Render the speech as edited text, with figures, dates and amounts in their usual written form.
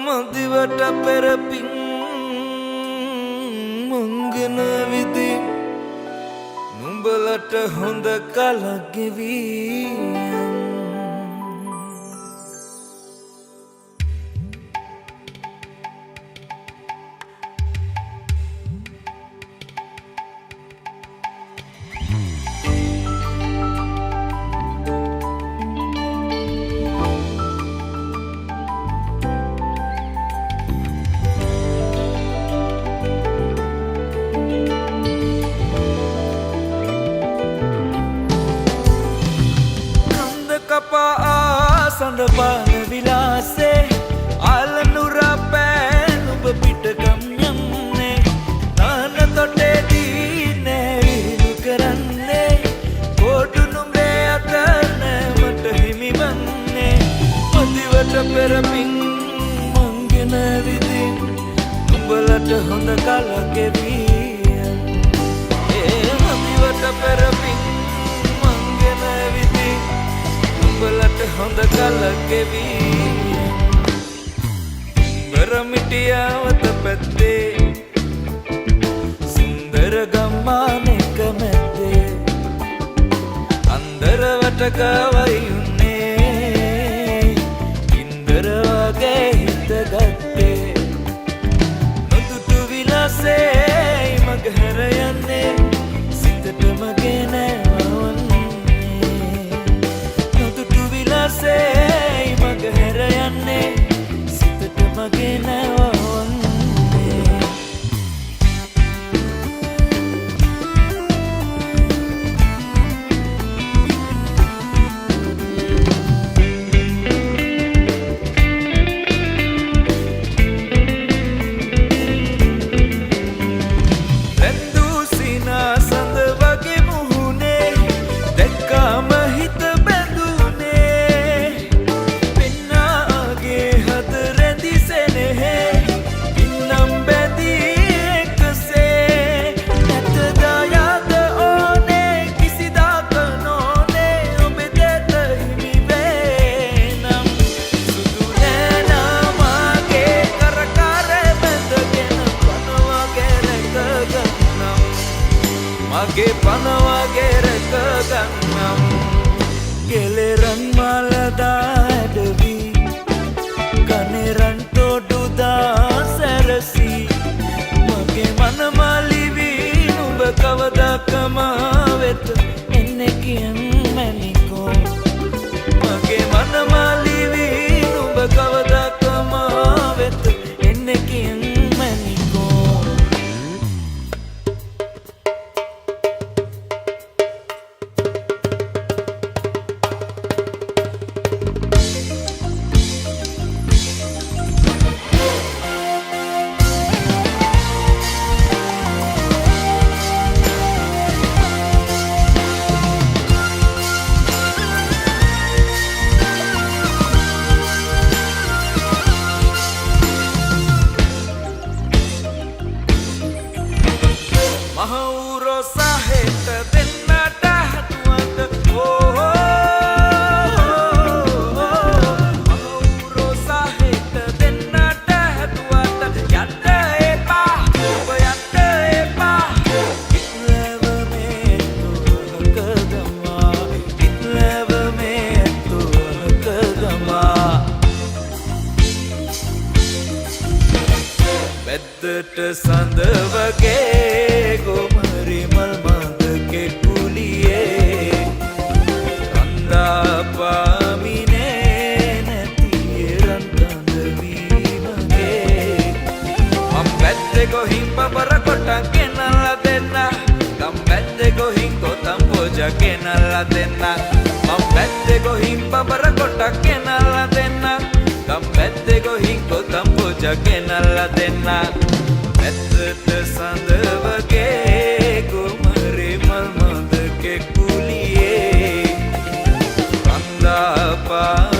මදිවට පෙරපින් මංගන විදි නුඹලට හොඳ කලක් ගෙවී සඳපාන විලාසේ ආලනුරා පෑන් ඔබ පිටකම් යන්නේ නාන තොටේදී නෑවිලු කරන්නේ කොටු නුඹේ අත නෑමට හිමි වන්නේ මදිවට පෙරපින් මංගෙන විදින් නුඹලට හොඳ කලක් ගෙවී මදිවට පෙරපින් මංගෙන විදින් නුඹලට හොඳ කලක් ගෙවී බරමිටියාවත පැත්තේ සුන්දර ගම්මානෙක මැත්තේ අන්දරවට ගවයි උන්නේ ඉන්දර වගේ හිත ගත්තේ නොදුටු විලාසේ මගහැර යන්නේ සිතට මගේ නෑ මගහැර යන්නේ සිතට මගේ නැවවන්නේ රැඳූ සිනා සඳ වගේ මුහුණේ දැක්කාම හිත මගේ පනවගේ රැක ගන්නම් ගෙලෙරන් මලදා ඇඩවී කනෙරන් තොඩුදා සැරසී මගේ මනමලිවී නුඹ කවදකමා වෙත එන්න කියන් මැනිකෝ මගේ මනමලිවී නුඹ කවදකමා වෙත එන්න කියන් මහවුරෝ සහෙට දෙන්නට හතුවත මහවුරෝ සහෙට දෙන්නට හතුවත යන්න එපා ඔබ යන්න එපා ඉත්ලව මේ තුවක ගමා ඉත්ලව මේ තුවක ගමා වැද්දට සඳ වගේ ගොමරි මල් මඳකෙ කුලියේ රන්දා පාමිනේ නැතියේ රන්තඳ වීමගේ මම් පැත්තේ ගොහින් බබර කොටක් ගෙනල්ලා දෙන්න ගම් පැත්තේ ගොහින් කොතම් පෝජා ගෙනල්ලා දෙන්න මම් පැත්තේ ගොහින් බබර කොටක් ගෙනල්ලා දෙන්න ගම් පැත්තේ ගොහින් කොතම් පෝජා ගෙනල්ලා දෙන්න පැත්තට සඳ වගේ ගොමරි මල් මඳකෙ කුලියේ රන්දා පා